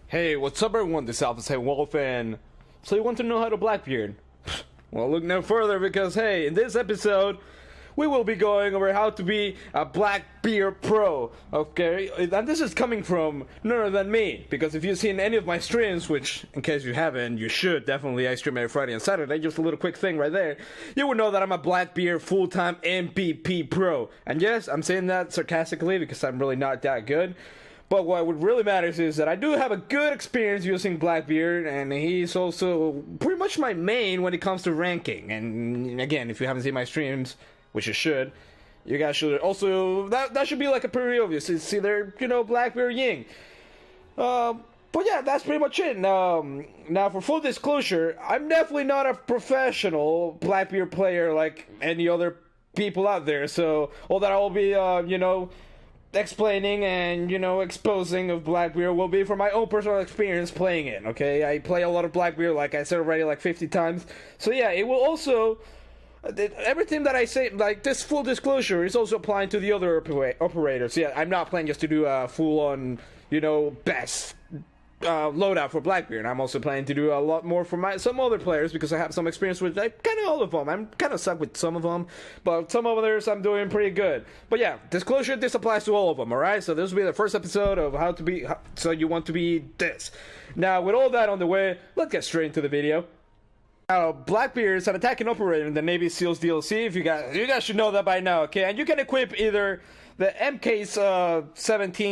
Hey, what's up everyone, this is Alpha Wolf, and so you want to know how to blackbeard? Well, look no further because, hey, in this episode, we will be going over how to be a Blackbeard Pro, okay? And this is coming from none other than me, because if you've seen any of my streams, which, in case you haven't, you should definitely, I stream every Friday and Saturday, just a little quick thing right there, you would know that I'm a Blackbeard full-time MVP Pro. And yes, I'm saying that sarcastically because I'm really not that good. But what really matters is that I do have a good experience using Blackbeard, and he's also pretty much my main when it comes to ranking. And again, if you haven't seen my streams, which you should, you guys should also, that should be like a pretty obvious. It's either, you know, Blackbeard or Ying. But yeah, that's pretty much it. Now for full disclosure, I'm definitely not a professional Blackbeard player like any other people out there. So all that I will be, you know, explaining and, you know, exposing of Blackbeard will be from my own personal experience playing it, okay? I play a lot of Blackbeard, like I said already, like 50 times. So yeah, it will also, everything that I say, like this full disclosure is also applying to the other operators. Yeah, I'm not playing just to do a full-on, you know, best loadout for Blackbeard. I'm also planning to do a lot more for some other players because I have some experience with kind of all of them. I'm kind of stuck with some of them, but some others I'm doing pretty good. But yeah, disclosure, this applies to all of them, alright? So this will be the first episode of how to be, so you want to be this. Now, with all that on the way, let's get straight into the video. Now, Blackbeard is an attacking operator in the Navy SEALs DLC. If you guys should know that by now, okay? And you can equip either the MK17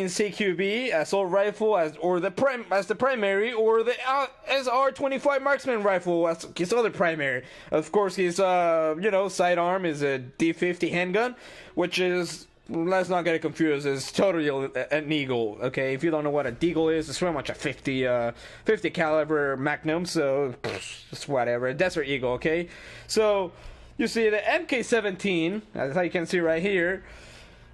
CQB assault rifle as the primary, or the SR-25 marksman rifle as his other primary. Of course, his you know, sidearm is a D50 handgun, which is, let's not get it confused, is totally an Eagle. Okay, if you don't know what a Deagle is, it's pretty much a 50 caliber Magnum. So just whatever, Desert Eagle. Okay, so you see the MK17, as you can see right here.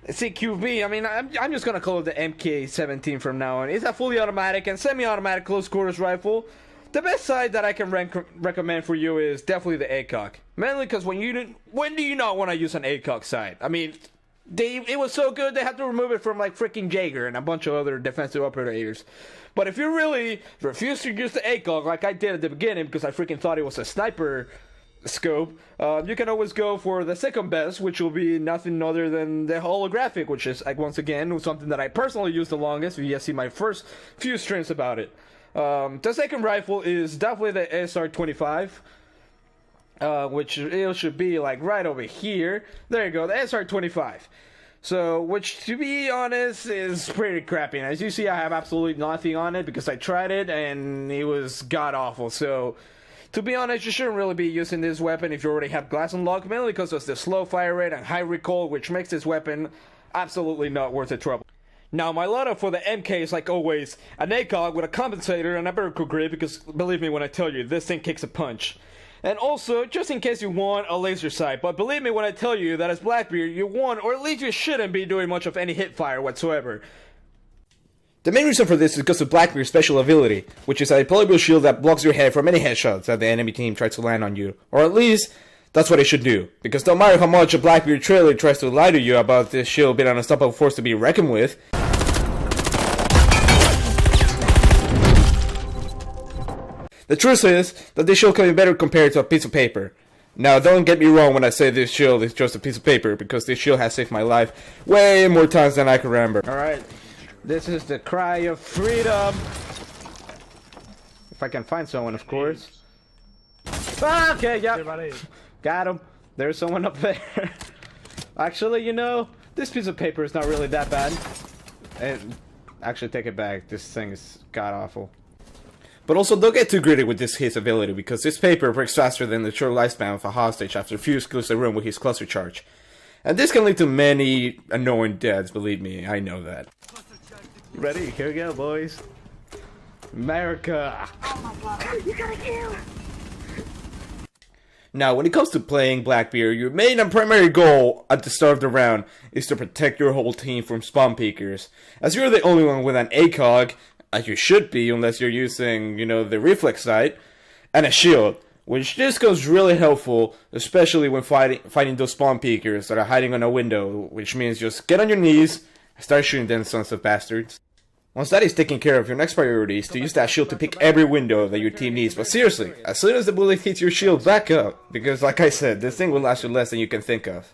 CQB, I mean, I'm just gonna call it the MK17 from now on. It's a fully automatic and semi-automatic close quarters rifle. The best sight that I can recommend for you is definitely the ACOG. Mainly because when do you not want to use an ACOG sight? I mean, it was so good they had to remove it from like freaking Jaeger and a bunch of other defensive operators. But if you really refuse to use the ACOG like I did at the beginning because I freaking thought it was a sniper scope, you can always go for the second best, which will be nothing other than the holographic, which is, like, once again, something that I personally use the longest. You guys see my first few streams about it. The second rifle is definitely the SR-25, which it should be like right over here. There you go, the SR-25. So, which, to be honest, is pretty crappy. And as you see, I have absolutely nothing on it because I tried it and it was god-awful. So, to be honest, you shouldn't really be using this weapon if you already have glass unlocked, mainly because of the slow fire rate and high recoil, which makes this weapon absolutely not worth the trouble. Now, my loadout for the MK is, like always, an ACOG with a compensator and a vertical grip, because believe me when I tell you, this thing kicks a punch. And also, just in case you want, a laser sight, but believe me when I tell you that as Blackbeard, you want, or at least you shouldn't be doing much of any hip fire whatsoever. The main reason for this is because of Blackbeard's special ability, which is a deployable shield that blocks your head from any headshots that the enemy team tries to land on you. Or at least, that's what it should do. Because no matter how much a Blackbeard trailer tries to lie to you about this shield being an unstoppable force to be reckoned with, the truth is that this shield can be better compared to a piece of paper. Now, don't get me wrong when I say this shield is just a piece of paper, because this shield has saved my life way more times than I can remember. Alright. This is the cry of freedom. If I can find someone, of course. Ah, okay, yeah. Got him. There's someone up there. Actually, you know, this piece of paper is not really that bad. And actually, take it back. This thing is god-awful. But also, don't get too greedy with his ability, because this paper breaks faster than the short lifespan of a hostage after Fuse clears the room with his cluster charge. And this can lead to many annoying deaths, believe me, I know that. Ready? Here we go, boys. America! Oh my god, you gotta kill! Now, when it comes to playing Blackbeard, your main and primary goal at the start of the round is to protect your whole team from spawn peekers. As you're the only one with an ACOG, as you should be unless you're using, you know, the reflex sight, and a shield, which this goes really helpful, especially when fighting those spawn peekers that are hiding on a window, which means just get on your knees, start shooting them sons of bastards. Once that is taken care of, your next priority is to use that shield to pick every window that your team needs. But seriously, as soon as the bullet hits your shield, back up. Because like I said, this thing will last you less than you can think of.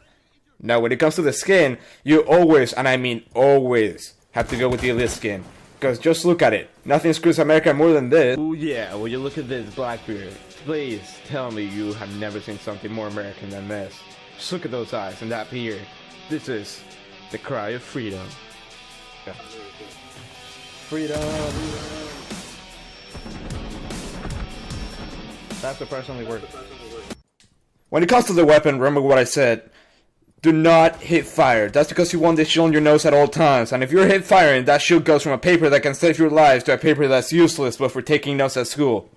Now when it comes to the skin, you always, and I mean always, have to go with the elite skin. Because just look at it. Nothing screws America more than this. Oh yeah, will you look at this, Blackbeard? Please tell me you have never seen something more American than this. Just look at those eyes and that beard. This is the cry of freedom. Yeah. Freedom! That's what personally works. When it comes to the weapon, remember what I said. Do not hit fire. That's because you want this shield on your nose at all times. And if you're hit firing, that shield goes from a paper that can save your lives to a paper that's useless but for taking notes at school.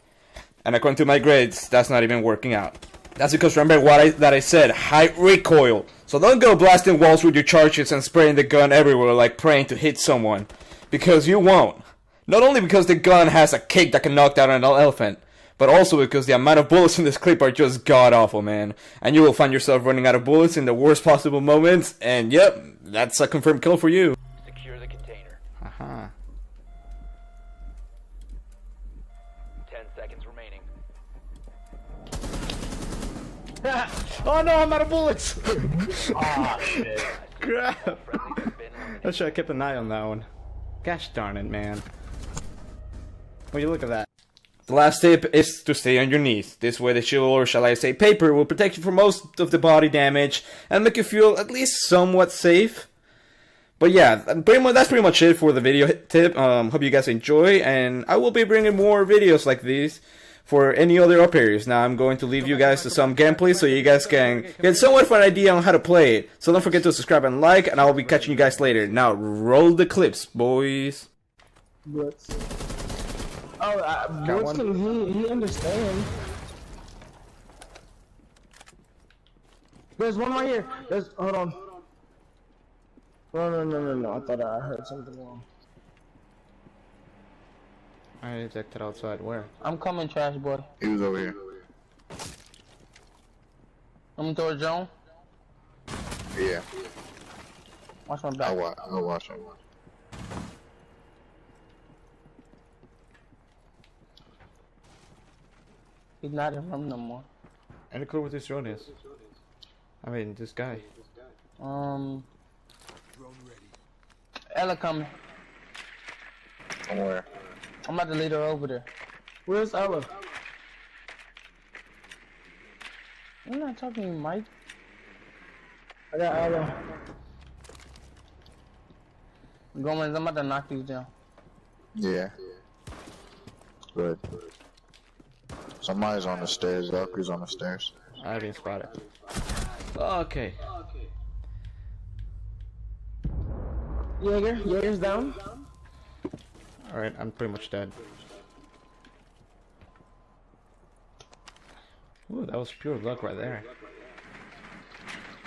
And according to my grades, that's not even working out. That's because remember what I said, high recoil. So don't go blasting walls with your charges and spraying the gun everywhere like praying to hit someone. Because you won't. Not only because the gun has a kick that can knock down an elephant, but also because the amount of bullets in this clip are just god-awful, man. And you will find yourself running out of bullets in the worst possible moments, and yep, that's a confirmed kill for you. Secure the container. Haha. 10 seconds remaining. Oh no, I'm out of bullets! Ah, shit. Crap! I should have kept an eye on that one. Gosh darn it, man. Will you look at that? The last tip is to stay on your knees. This way the shield, or shall I say paper, will protect you from most of the body damage and make you feel at least somewhat safe. But yeah, that's pretty much it for the video tip. Hope you guys enjoy, and I will be bringing more videos like these for any other up areas. Now I'm going to leave you guys to some gameplay so you guys can get somewhat of an idea on how to play it. So don't forget to subscribe and like, and I will be catching you guys later. Now roll the clips, boys. Blitz. Oh, Blitz he understands. There's one right here. Hold on. No. I thought I heard something wrong. I ejected outside. Where? I'm coming, trash boy. He was over here. I'm towards Joan. Yeah. Watch my back. I'll watch him. He's not in room no more. Any clue what this drone is? I mean, this guy. Ella coming. Somewhere. I'm about to lead her over there. Where's Ella? I'm not talking to you, Mike. I got Ella. Gomez, I'm about to knock these down. Yeah. Good. Somebody's on the stairs. Valkyrie's on the stairs. I haven't spotted. Okay. Jaeger's down. Alright, I'm pretty much dead. Ooh, that was pure luck right there.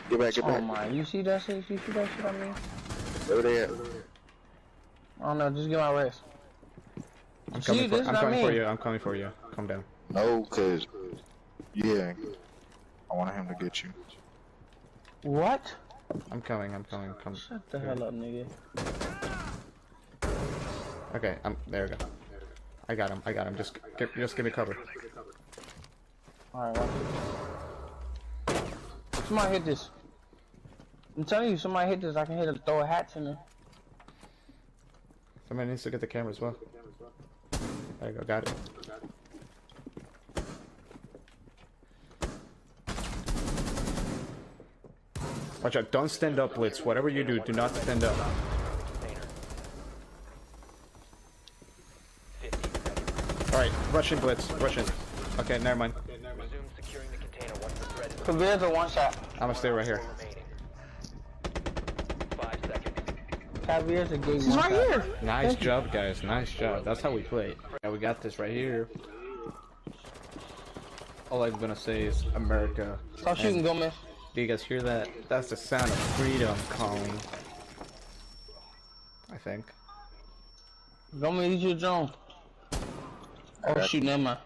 Get back. Oh my, you see that shit? You see that shit I mean? Over there. I don't know, just get my rest. I'm coming for you. I'm coming for you. Calm down. No, cause yeah, I want him to get you. What? I'm coming. Come. Shut the hell up, nigga. Okay, there we go. I got him. Just give me cover. Alright, watch it. Somebody hit this. I'm telling you, somebody hit this. I can hit it, throw a hatch in there. Somebody needs to get the camera as well. There you go, got it. Watch out, don't stand up, Blitz. Whatever you do, do not stand up. Alright, rush in, Blitz. Rush in. Okay, never mind. Resume securing the container once the threat is Kavira's a one shot. I'm gonna stay right here. remaining. 5 seconds. Kavira's a game. He's right here. Nice job, guys. Nice job. That's how we play. Yeah, we got this right here. All I'm gonna say is America. Stop shooting, Gomez. Do you guys hear that? That's the sound of freedom calling. I think. Gomez, use your drone. Oh Okay. shoot, never mind.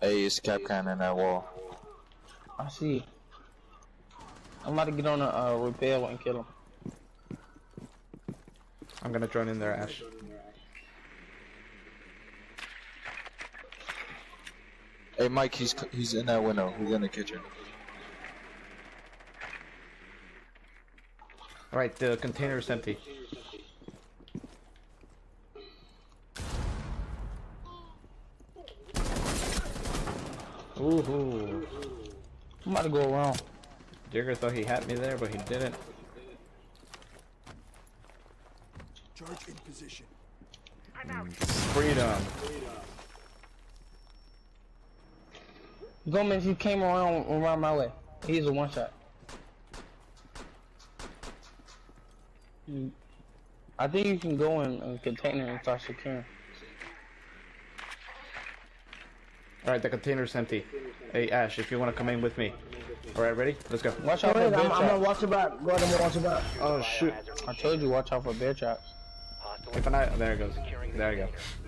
Hey, it's Capcan in that wall. I see. I'm about to get on a rappel and kill him. I'm gonna join in there, Ash. Hey, Mike, he's in that window. He's in the kitchen. Alright, the container is empty. Ooh. I'm about to go around. Jigger thought he had me there, but he didn't. Charge in position. Freedom. Gomez, you came around my way. He's a one shot. I think you can go in a container and start securing. Alright, the container's empty. Hey, Ash, if you want to come in with me. Alright, ready? Let's go. Watch out for I'm bear gonna traps. watch your back. Go ahead, I'm gonna watch your back. Oh, shoot. I told you, watch out for bear traps. Hostile If I not, there it goes. securing the There you go. container.